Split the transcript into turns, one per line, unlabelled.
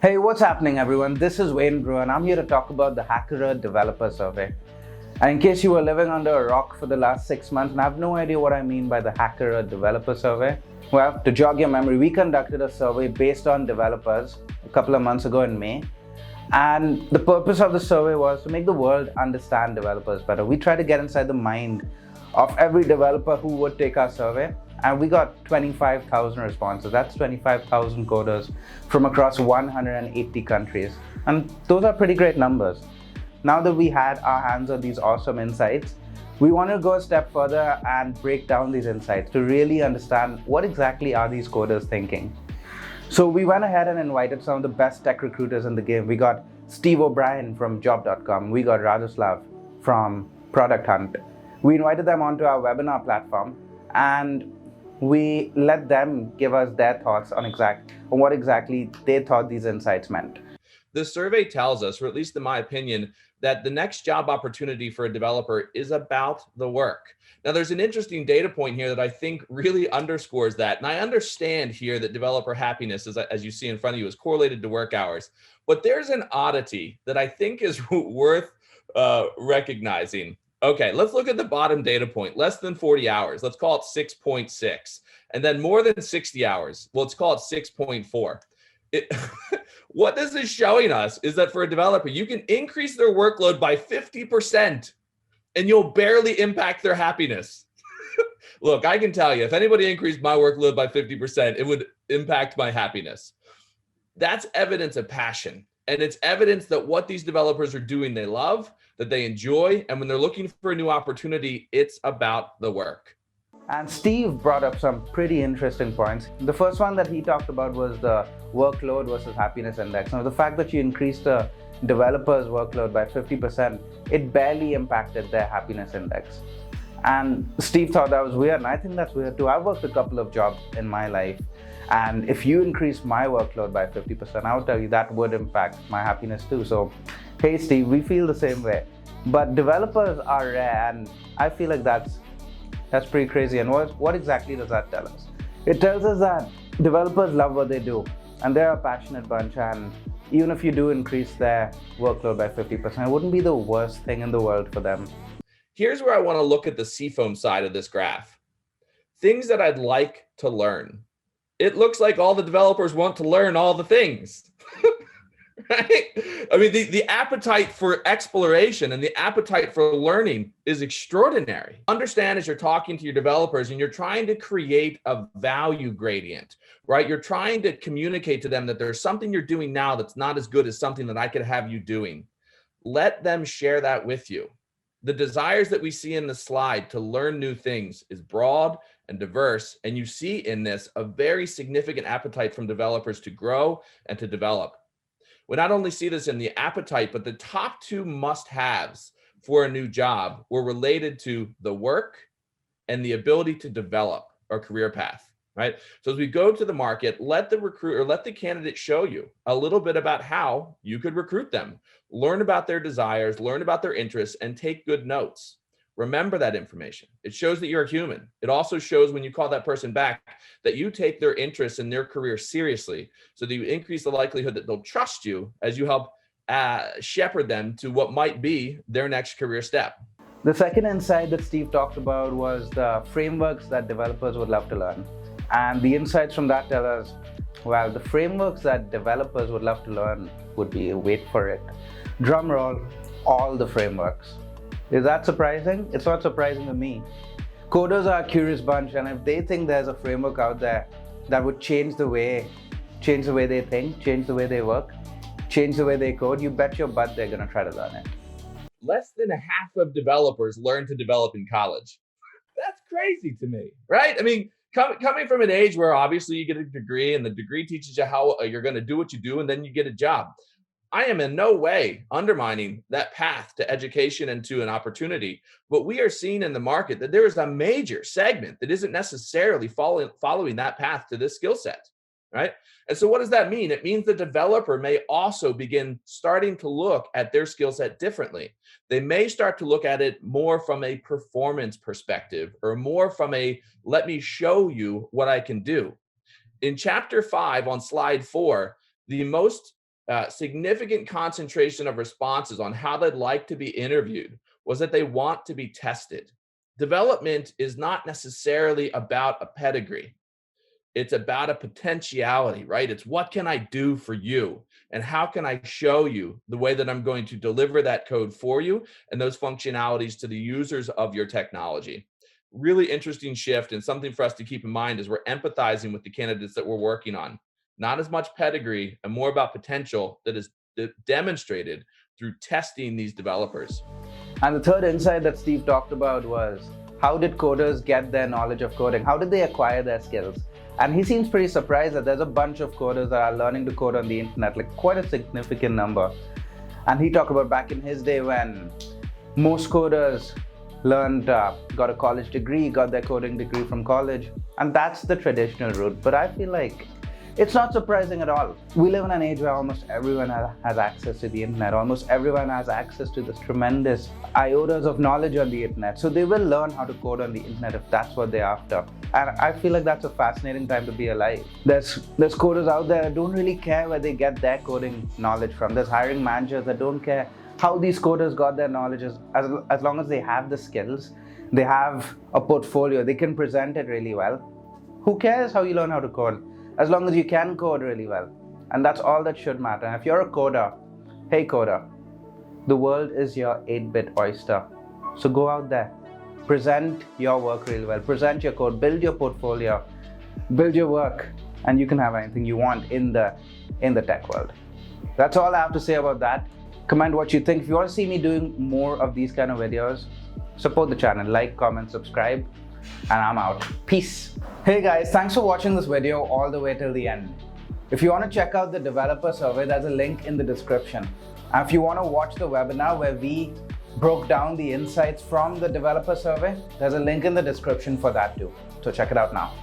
Hey, what's happening, everyone? This is Wayne Brew, and I'm here to talk about the Hackerearth Developer Survey. And in case you were living under a rock for the last 6 months and have no idea what I mean by the Hackerearth Developer Survey, well, to jog your memory, we conducted a survey based on developers a couple of months ago in May. And the purpose of the survey was to make the world understand developers better. We tried to get inside the mind of every developer who would take our survey, and we got 25,000 responses. That's 25,000 coders from across 180 countries. And those are pretty great numbers. Now that we had our hands on these awesome insights, we want to go a step further and break down these insights to really understand what exactly are these coders thinking. So we went ahead and invited some of the best tech recruiters in the game. We got Steve O'Brien from job.com. We got Radoslav from Product Hunt. We invited them onto our webinar platform and we let them give us their thoughts on what exactly they thought these insights meant.
The survey tells us, or at least in my opinion, that the next job opportunity for a developer is about the work. Now, there's an interesting data point here that I think really underscores that. And I understand here that developer happiness, as you see in front of you, is correlated to work hours. But there's an oddity that I think is worth recognizing. Okay, let's look at the bottom data point, less than 40 hours. Let's call it 6.6. And then more than 60 hours, let's call it 6.4. What this is showing us is that for a developer, you can increase their workload by 50% and you'll barely impact their happiness. Look, I can tell you, if anybody increased my workload by 50%, it would impact my happiness. That's evidence of passion. And it's evidence that what these developers are doing, they love, that they enjoy. And when they're looking for a new opportunity, it's about the work.
And Steve brought up some pretty interesting points. The first one that he talked about was the workload versus happiness index. Now, the fact that you increased the developer's workload by 50%, it barely impacted their happiness index. And Steve thought that was weird, and I think that's weird too. I've worked a couple of jobs in my life, and if you increase my workload by 50%, I would tell you that would impact my happiness too. So, hey Steve, we feel the same way. But developers are rare, and I feel like that's pretty crazy. And what exactly does that tell us? It tells us that developers love what they do and they're a passionate bunch, and even if you do increase their workload by 50%, it wouldn't be the worst thing in the world for them.
Here's where I want to look at the seafoam side of this graph. Things that I'd like to learn. It looks like all the developers want to learn all the things. Right? I mean, the appetite for exploration and the appetite for learning is extraordinary. Understand, as you're talking to your developers and you're trying to create a value gradient, right? You're trying to communicate to them that there's something you're doing now that's not as good as something that I could have you doing. Let them share that with you. The desires that we see in the slide to learn new things is broad and diverse. And you see in this a very significant appetite from developers to grow and to develop. We not only see this in the appetite, but the top two must-haves for a new job were related to the work and the ability to develop a career path, right? So as we go to the market, let the recruiter, let the candidate show you a little bit about how you could recruit them, learn about their desires, learn about their interests, and take good notes. Remember that information. It shows that you're a human. It also shows when you call that person back that you take their interests and their career seriously, so that you increase the likelihood that they'll trust you as you help shepherd them to what might be their next career step.
The second insight that Steve talked about was the frameworks that developers would love to learn. And the insights from that tell us, well, the frameworks that developers would love to learn would be, wait for it, drum roll, all the frameworks. Is that surprising? It's not surprising to me. Coders are a curious bunch, and if they think there's a framework out there that would change the way they think, change the way they work, change the way they code, you bet your butt they're gonna try to learn it.
Less than a half of developers learn to develop in college. That's crazy to me, right? I mean, coming from an age where obviously you get a degree and the degree teaches you how you're gonna do what you do, and then you get a job. I am in no way undermining that path to education and to an opportunity, but we are seeing in the market that there is a major segment that isn't necessarily following that path to this skill set, right? And so what does that mean? It means the developer may also begin starting to look at their skill set differently. They may start to look at it more from a performance perspective or more from a, let me show you what I can do. In chapter 5 on slide 4, the most significant concentration of responses on how they'd like to be interviewed was that they want to be tested. Development is not necessarily about a pedigree. It's about a potentiality, right? It's what can I do for you? And how can I show you the way that I'm going to deliver that code for you and those functionalities to the users of your technology? Really interesting shift, and something for us to keep in mind as we're empathizing with the candidates that we're working on. Not as much pedigree and more about potential that is demonstrated through testing these developers.
And the third insight that Steve talked about was, how did coders get their knowledge of coding? How did they acquire their skills? And he seems pretty surprised that there's a bunch of coders that are learning to code on the internet, like quite a significant number. And he talked about back in his day when most coders learned, got a college degree, got their coding degree from college. And that's the traditional route. But I feel like it's not surprising at all. We live in an age where almost everyone has access to the internet. Almost everyone has access to this tremendous iotas of knowledge on the internet. So they will learn how to code on the internet if that's what they're after. And I feel like that's a fascinating time to be alive. There's coders out there that don't really care where they get their coding knowledge from. There's hiring managers that don't care how these coders got their knowledge, as long as they have the skills, they have a portfolio, they can present it really well. Who cares how you learn how to code? As long as you can code really well. And that's all that should matter. And if you're a coder, hey coder, the world is your 8-bit oyster. So go out there, present your work really well, present your code, build your portfolio, build your work, and you can have anything you want in the tech world. That's all I have to say about that. Comment what you think. If you want to see me doing more of these kind of videos, support the channel, like, comment, subscribe, and I'm out. Peace. Hey guys, thanks for watching this video all the way till the end. If you want to check out the developer survey, there's a link in the description. And if you want to watch the webinar where we broke down the insights from the developer survey, there's a link in the description for that too. So check it out now.